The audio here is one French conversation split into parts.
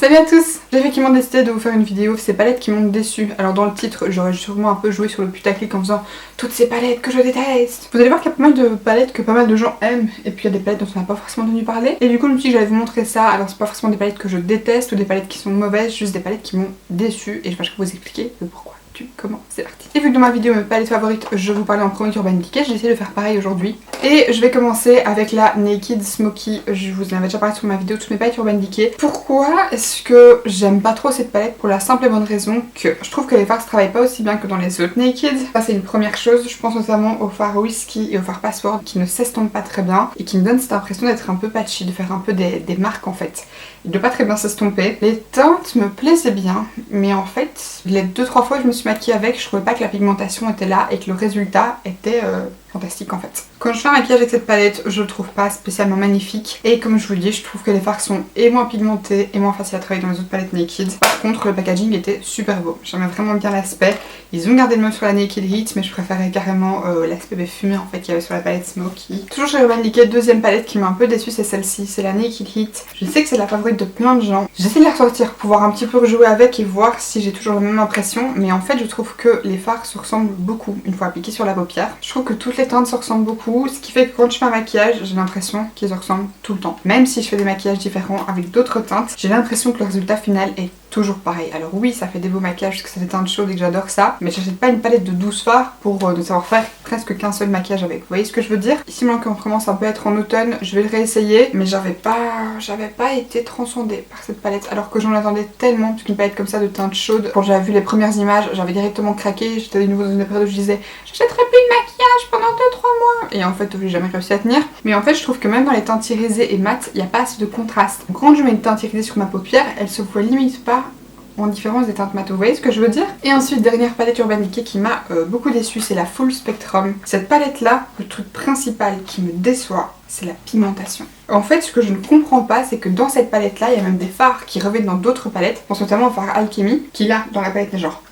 Salut à tous! J'ai effectivement décidé de vous faire une vidéo ces palettes qui m'ont déçu. Alors dans le titre, j'aurais sûrement un peu joué sur le putaclic en faisant toutes ces palettes que je déteste. Vous allez voir qu'il y a pas mal de palettes que pas mal de gens aiment, et puis il y a des palettes dont on n'a pas forcément entendu parler. Et du coup je me suis dit que j'allais vous montrer ça. Alors c'est pas forcément des palettes que je déteste ou des palettes qui sont mauvaises, juste des palettes qui m'ont déçu, et je vais vous expliquer le pourquoi. Comment c'est parti. Et vu que dans ma vidéo mes palettes favorites je vous parlais en premier d'Urban Decay, j'ai essayé de faire pareil aujourd'hui. Et je vais commencer avec la Naked Smoky. Je vous en avais déjà parlé sur ma vidéo toutes mes palettes Urban Decay. Pourquoi est-ce que j'aime pas trop cette palette? Pour la simple et bonne raison que je trouve que les fards se travaillent pas aussi bien que dans les autres Naked. Ça c'est une première chose. Je pense notamment aux fards Whisky et aux fards Password qui ne s'estompent pas très bien et qui me donnent cette impression d'être un peu patchy, de faire un peu des marques en fait. De pas très bien s'estomper. Les teintes me plaisaient bien, mais en fait, les 2-3 fois que je me suis maquillée avec, je trouvais pas que la pigmentation était là et que le résultat était fantastique en fait. Quand je fais un maquillage avec cette palette, je le trouve pas spécialement magnifique. Et comme je vous le dis, je trouve que les fards sont moins pigmentés et moins faciles à travailler dans les autres palettes Naked. Par contre, le packaging était super beau. J'aimais vraiment bien l'aspect. Ils ont gardé le même sur la Naked Heat, mais je préférais carrément l'aspect fumé en fait qu'il y avait sur la palette Smoky. Toujours chez Urban Decay, deuxième palette qui m'a un peu déçue, c'est celle-ci. C'est la Naked Heat. Je sais que c'est la favorite de plein de gens. J'essaie de la ressortir pour voir un petit peu rejouer avec et voir si j'ai toujours la même impression. Mais en fait, je trouve que les fards se ressemblent beaucoup une fois appliqués sur la paupière. Je trouve que toutes les teintes se ressemblent beaucoup, ce qui fait que quand je fais un maquillage, j'ai l'impression qu'ils se ressemblent tout le temps. Même si je fais des maquillages différents avec d'autres teintes, j'ai l'impression que le résultat final est toujours pareil. Alors oui, ça fait des beaux maquillages parce que c'est des teintes chaudes et que j'adore ça, mais j'achète pas une palette de 12 fards pour ne savoir faire presque qu'un seul maquillage avec. Vous voyez ce que je veux dire? Ici maintenant qu'on commence un peu à être en automne, je vais le réessayer, mais j'avais pas été transcendée par cette palette alors que j'en attendais tellement, parce qu'une palette comme ça de teinte chaude, quand j'avais vu les premières images, j'avais directement craqué. J'étais de nouveau dans une période où je disais j'achèterai plus de maquillage pendant 2-3 mois, et en fait j'ai jamais réussi à tenir. Mais en fait je trouve que même dans les teintes irisées et mat, il n'y a pas assez de contraste. Donc, quand je mets une teinte irisée sur ma paupière, elle se voit limite pas en différence des teintes mat, vous voyez ce que je veux dire? Et ensuite, dernière palette Urban Decay qui m'a beaucoup déçue, c'est la Full Spectrum. Cette palette là, le truc principal qui me déçoit, c'est la pigmentation. En fait, ce que je ne comprends pas, c'est que dans cette palette là, il y a même des fards qui reviennent dans d'autres palettes. Je pense notamment au fard Alchemy, qui là, dans la palette n'est genre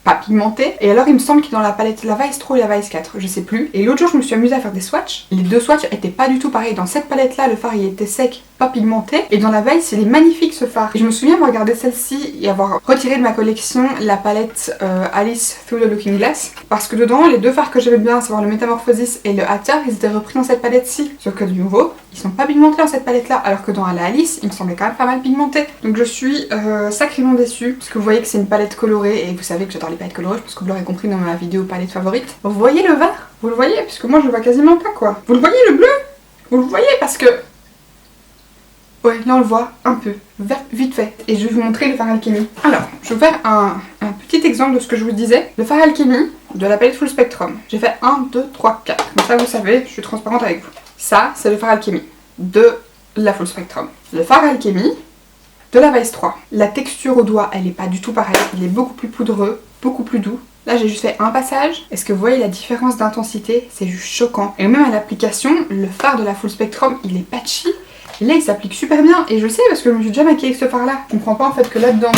pas pigmenté. Et alors il me semble qu'il est dans la palette la Vice 3 et la Vice 4, je sais plus. Et l'autre jour je me suis amusée à faire des swatchs. Les deux swatchs étaient pas du tout pareils. Dans cette palette là, le fard il était sec, pas pigmenté. Et dans la Vice il est magnifique ce fard. Et je me souviens avoir regardé celle-ci et avoir retiré de ma collection la palette Alice Through the Looking Glass. Parce que dedans, les deux fards que j'aimais bien, à savoir le Metamorphosis et le Hatter, ils étaient repris dans cette palette-ci. Sauf que de nouveau, ils sont pas pigmentés dans cette palette là. Alors que dans la Alice, il me semblait quand même pas mal pigmenté. Donc je suis sacrément déçue. Parce que vous voyez que c'est une palette colorée. Et vous savez que j'adore les palettes colorées. Je pense que vous l'aurez compris dans ma vidéo palette favorite. Vous voyez le vert? Vous le voyez? Puisque moi je le vois quasiment pas quoi. Vous le voyez le bleu? Vous le voyez parce que... ouais, là on le voit un peu, vite fait. Et je vais vous montrer le fard Alchemy. Alors, je vais vous faire un petit exemple de ce que je vous disais. Le fard Alchemy de la palette Full Spectrum. J'ai fait 1, 2, 3, 4. Comme ça vous savez, je suis transparente avec vous. Ça, c'est le fard Alchemy de la Full Spectrum. Le fard Alchemy de la Vice 3. La texture au doigt, elle est pas du tout pareille. Il est beaucoup plus poudreux, beaucoup plus doux. Là j'ai juste fait un passage. Est-ce que vous voyez la différence d'intensité? C'est juste choquant. Et même à l'application, le fard de la Full Spectrum, il est patchy. Et là il s'applique super bien. Et je sais parce que je me suis déjà maquillée avec ce fard là. Je comprends pas en fait que là-dedans,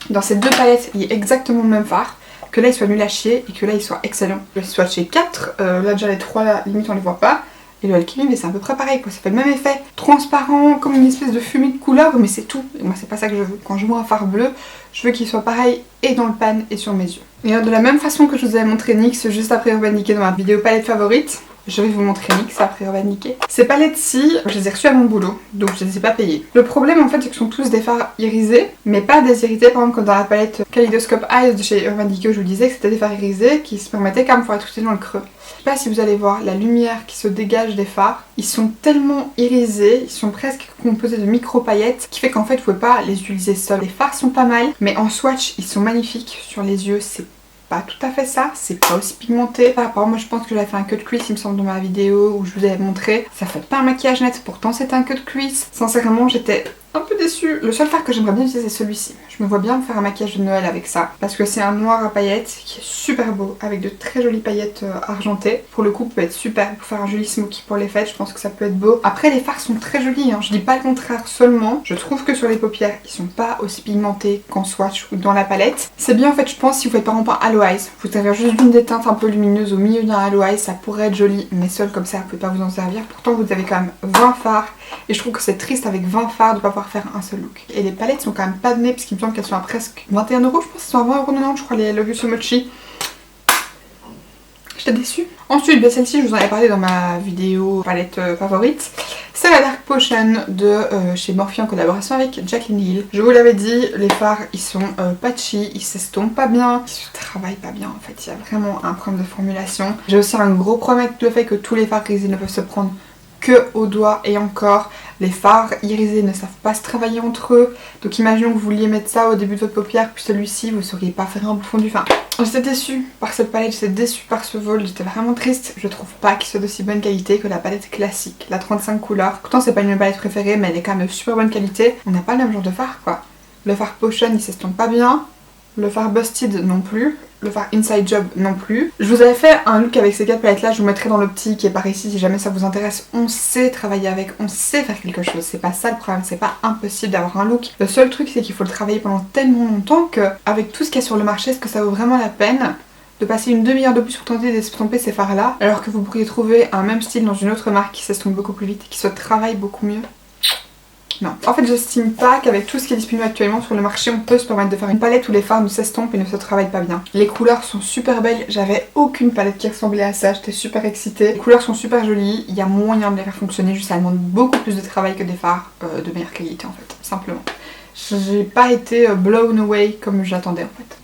dans ces deux palettes, il y ait exactement le même fard. Que là il soit nul à chier et que là il soit excellent. Je vais swatcher 4. Là déjà les 3 là, limite on les voit pas. Et le Alchemy, mais c'est à peu près pareil quoi, ça fait le même effet. Transparent, comme une espèce de fumée de couleur, mais c'est tout. Et moi c'est pas ça que je veux. Quand je vois un fard bleu, je veux qu'il soit pareil et dans le pan et sur mes yeux. Et alors, de la même façon que je vous avais montré NYX juste après Urban Decay dans ma vidéo palette favorite, je vais vous montrer NYX après Urban Decay. Ces palettes-ci, je les ai reçues à mon boulot, donc je les ai pas payées. Le problème en fait, c'est que ce sont tous des fards irisés, mais pas des irisés, par exemple comme dans la palette Kaleidoscope Eyes de chez Urban Decay où je vous disais que c'était des fards irisés qui se permettaient quand même de être dans le creux. Je sais pas si vous allez voir la lumière qui se dégage des fards. Ils sont tellement irisés, ils sont presque composés de micro paillettes, ce qui fait qu'en fait vous pouvez pas les utiliser seuls. Les fards sont pas mal, mais en swatch ils sont magnifiques sur les yeux, c'est pas tout à fait ça, c'est pas aussi pigmenté. Par rapport, moi je pense que j'avais fait un cut crease il me semble dans ma vidéo où je vous avais montré. Ça fait pas un maquillage net, pourtant c'est un cut crease. Sincèrement j'étais un peu déçue. Le seul fard que j'aimerais bien utiliser c'est celui-ci. Je me vois bien faire un maquillage de Noël avec ça. Parce que c'est un noir à paillettes qui est super beau. Avec de très jolies paillettes argentées. Pour le coup peut être super pour faire un joli smoky pour les fêtes. Je pense que ça peut être beau. Après les fards sont très jolis hein. Je dis pas le contraire, seulement je trouve que sur les paupières ils sont pas aussi pigmentés qu'en swatch ou dans la palette. C'est bien en fait je pense si vous faites par exemple un Halo Eyes. Vous avez juste une des teintes un peu lumineuse au milieu d'un Halo Eyes. Ça pourrait être joli mais seul comme ça vous pouvez pas vous en servir. Pourtant vous avez quand même 20 fards. Et je trouve que c'est triste avec 20 fards de pas pouvoir refaire un seul look. Et les palettes sont quand même pas données parce qu'il me semble qu'elles sont à presque 21 €, je pense qu'elles sont à 20,90 € je crois les Love You So Mochi. J'étais déçue. Ensuite, bah, celle-ci, je vous en avais parlé dans ma vidéo palette favorite. C'est la Dark Potion de chez Morphe en collaboration avec Jaclyn Hill. Je vous l'avais dit, les fards ils sont patchy, ils s'estompent pas bien, ils se travaillent pas bien en fait. Il y a vraiment un problème de formulation. J'ai aussi un gros problème avec le fait que tous les fards grisés ne peuvent se prendre que au doigt et encore. Les fards irisés ne savent pas se travailler entre eux. Donc imaginons que vous vouliez mettre ça au début de votre paupière, puis celui-ci, vous ne sauriez pas faire un bout fondu. Enfin, j'étais déçue par cette palette, j'étais déçue par ce vol, j'étais vraiment triste. Je trouve pas qu'il soit d'aussi bonne qualité que la palette classique, la 35 couleurs. Pourtant c'est pas une de mes palettes préférées, mais elle est quand même de super bonne qualité. On n'a pas le même genre de fard quoi. Le fard Potion il s'estompe pas bien. Le fard Busted non plus. Le fard Inside Job non plus. Je vous avais fait un look avec ces 4 palettes là, je vous mettrai dans le petit qui est par ici si jamais ça vous intéresse. On sait travailler avec, on sait faire quelque chose, c'est pas ça le problème, c'est pas impossible d'avoir un look. Le seul truc c'est qu'il faut le travailler pendant tellement longtemps que avec tout ce qu'il y a sur le marché, est-ce que ça vaut vraiment la peine de passer une demi-heure de plus pour tenter d'estomper ces fards là alors que vous pourriez trouver un même style dans une autre marque qui s'estompe beaucoup plus vite et qui se travaille beaucoup mieux? Non. En fait, j'estime pas qu'avec tout ce qui est disponible actuellement sur le marché, on peut se permettre de faire une palette où les fards ne s'estompent et ne se travaillent pas bien. Les couleurs sont super belles, j'avais aucune palette qui ressemblait à ça, j'étais super excitée. Les couleurs sont super jolies, il y a moyen de les faire fonctionner, juste ça demande beaucoup plus de travail que des fards de meilleure qualité en fait, simplement. J'ai pas été blown away comme j'attendais en fait.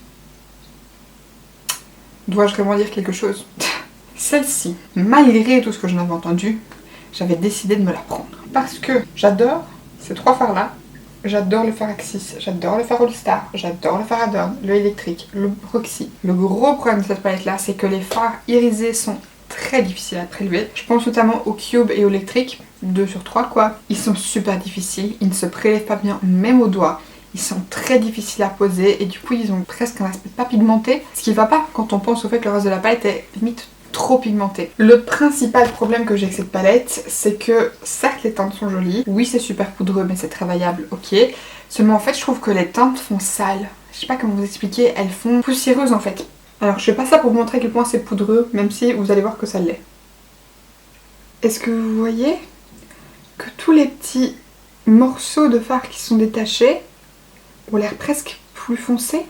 Dois-je vraiment dire quelque chose? Celle-ci, malgré tout ce que j'en avais entendu, j'avais décidé de me la prendre. Parce que j'adore ces 3 fards là, j'adore le fard Axis, j'adore le fard All Star, j'adore le fard Adorn, le électrique, le Roxy. Le gros problème de cette palette là, c'est que les fards irisés sont très difficiles à prélever. Je pense notamment au Cube et au électrique, 2 sur 3 quoi. Ils sont super difficiles, ils ne se prélèvent pas bien même au doigt. Ils sont très difficiles à poser et du coup ils ont presque un aspect pas pigmenté. Ce qui va pas quand on pense au fait que le reste de la palette est limite trop pigmenté. Le principal problème que j'ai avec cette palette, c'est que certes les teintes sont jolies, oui c'est super poudreux mais c'est travaillable, ok. Seulement en fait je trouve que les teintes font sales. Je sais pas comment vous expliquer, elles font poussiéreuses en fait. Alors je fais pas ça pour vous montrer à quel point c'est poudreux, même si vous allez voir que ça l'est. Est-ce que vous voyez que tous les petits morceaux de fard qui sont détachés ont l'air presque plus foncés?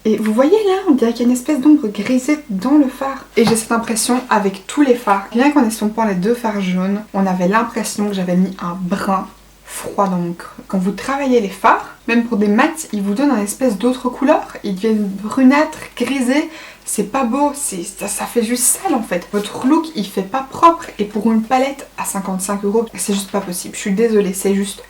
Et vous voyez là, on dirait qu'il y a une espèce d'ombre grisée dans le fard. Et j'ai cette impression avec tous les fards. Rien qu'en estompant les 2 fards jaunes, on avait l'impression que j'avais mis un brin froid dans mon creux. Quand vous travaillez les fards, même pour des mats, ils vous donnent une espèce d'autre couleur. Ils deviennent brunâtres, grisés. C'est pas beau, ça fait juste sale en fait. Votre look il fait pas propre. Et pour une palette à 55 €, c'est juste pas possible. Je suis désolée, c'est juste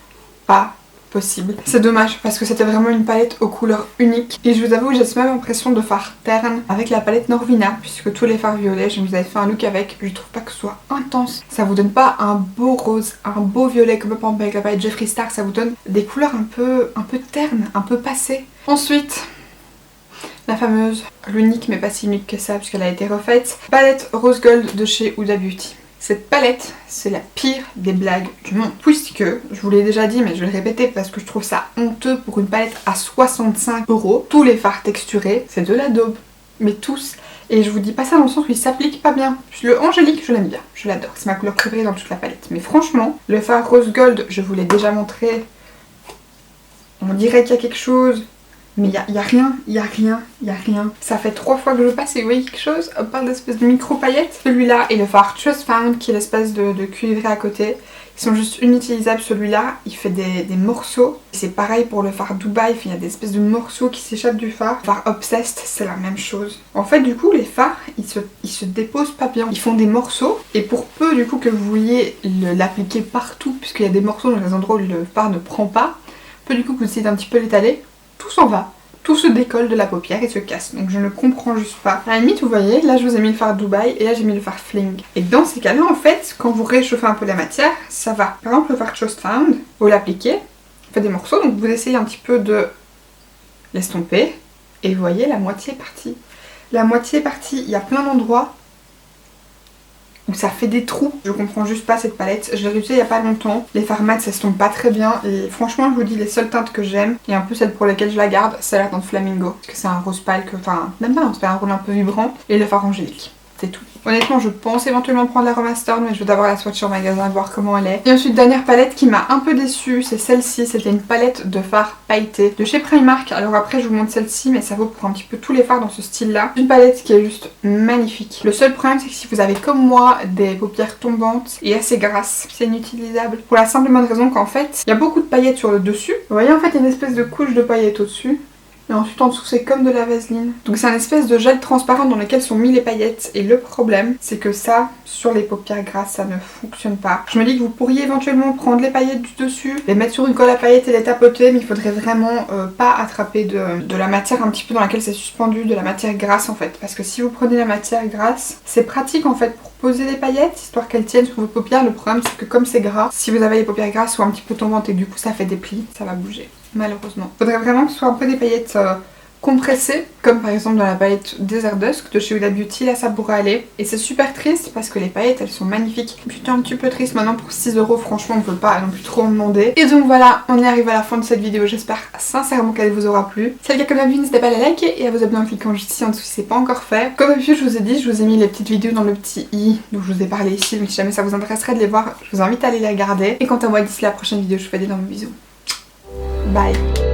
pas possible. C'est dommage parce que c'était vraiment une palette aux couleurs uniques et je vous avoue j'ai cette même impression de fard terne avec la palette Norvina puisque tous les fards violets, je vous avais fait un look avec, je trouve pas que ce soit intense. Ça vous donne pas un beau rose, un beau violet comme par exemple avec la palette Jeffree Star, ça vous donne des couleurs un peu ternes, un peu passées. Ensuite, la fameuse, l'unique mais pas si unique que ça puisqu'elle a été refaite, palette Rose Gold de chez Huda Beauty. Cette palette, c'est la pire des blagues du monde. Puisque, je vous l'ai déjà dit, mais je vais le répéter parce que je trouve ça honteux pour une palette à 65 €. Tous les fards texturés, c'est de la daube. Mais tous. Et je vous dis pas ça dans le sens où ils s'appliquent pas bien. Le angélique, je l'aime bien. Je l'adore. C'est ma couleur préférée dans toute la palette. Mais franchement, le fard Rose Gold, je vous l'ai déjà montré. On dirait qu'il y a quelque chose. Mais il y a rien, il y a rien, il y a rien. Ça fait 3 fois que je passe et vous voyez quelque chose? On parle d'espèce de micro paillettes. Celui-là et le fard Trust Found qui est l'espèce de cuivré à côté. Ils sont juste inutilisables. Celui-là, il fait des morceaux. C'est pareil pour le fard Dubaï, il y a des espèces de morceaux qui s'échappent du fard. Le fard Obsessed, c'est la même chose. En fait, du coup, les fards, ils se déposent pas bien. Ils font des morceaux et pour peu du coup que vous vouliez l'appliquer partout, puisqu'il y a des morceaux dans les endroits où le fard ne prend pas, peu du coup que vous essayez d'un petit peu l'étaler, tout s'en va. Tout se décolle de la paupière et se casse. Donc je ne comprends juste pas. À la limite, vous voyez, là je vous ai mis le fard Dubaï et là j'ai mis le fard Fling. Et dans ces cas-là, en fait, quand vous réchauffez un peu la matière, ça va. Par exemple, le fard Trust Found, vous l'appliquez, fait des morceaux, donc vous essayez un petit peu de l'estomper. Et vous voyez, la moitié est partie. La moitié est partie, il y a plein d'endroits où ça fait des trous. Je comprends juste pas cette palette. Je l'ai réutilisée il y a pas longtemps. Les fards mat s'estompent pas très bien. Et franchement, je vous dis, les seules teintes que j'aime, et un peu celles pour lesquelles je la garde, c'est la teinte Flamingo. Parce que c'est un rose pâle que, enfin, même pas, c'est un rôle un peu vibrant. Et le fard angélique. c'est tout. Honnêtement, je pense éventuellement prendre la Remastered, mais je veux d'abord la swatcher en magasin et voir comment elle est. Et ensuite, dernière palette qui m'a un peu déçue, c'est celle-ci. C'était une palette de fards pailletés de chez Primark. Alors après, je vous montre celle-ci, mais ça vaut pour un petit peu tous les fards dans ce style-là. Une palette qui est juste magnifique. Le seul problème, c'est que si vous avez comme moi des paupières tombantes et assez grasses, c'est inutilisable. Pour la simple et bonne raison qu'en fait, il y a beaucoup de paillettes sur le dessus. Vous voyez, en fait, il y a une espèce de couche de paillettes au-dessus. Et ensuite en dessous c'est comme de la vaseline. Donc c'est un espèce de gel transparent dans lequel sont mis les paillettes. Et le problème c'est que ça, sur les paupières grasses, ça ne fonctionne pas. Je me dis que vous pourriez éventuellement prendre les paillettes du dessus, les mettre sur une colle à paillettes et les tapoter. Mais il faudrait vraiment pas attraper de la matière un petit peu dans laquelle c'est suspendu, de la matière grasse en fait. Parce que si vous prenez la matière grasse, c'est pratique en fait pour poser les paillettes, histoire qu'elles tiennent sur vos paupières. Le problème c'est que comme c'est gras, si vous avez les paupières grasses ou un petit peu tombantes et que du coup ça fait des plis, ça va bouger. Malheureusement. Faudrait vraiment que ce soit un peu des paillettes compressées, comme par exemple dans la palette Desert Dusk de chez Huda Beauty, là ça pourrait aller. Et c'est super triste parce que les paillettes elles sont magnifiques. J'étais un petit peu triste maintenant pour 6 €, franchement on peut pas non plus trop en demander. Et donc voilà, on est arrivé à la fin de cette vidéo, j'espère sincèrement qu'elle vous aura plu. Si c'est le cas comme d'habitude, n'hésitez pas à la liker et à vous abonner en cliquant juste ici en dessous si c'est pas encore fait. Comme d'habitude je vous ai dit, je vous ai mis les petites vidéos dans le petit i dont je vous ai parlé ici, donc si jamais ça vous intéresserait de les voir, je vous invite à aller les regarder. Et quant à moi, d'ici la prochaine vidéo, je vous fais d'énormes bisous. Bye.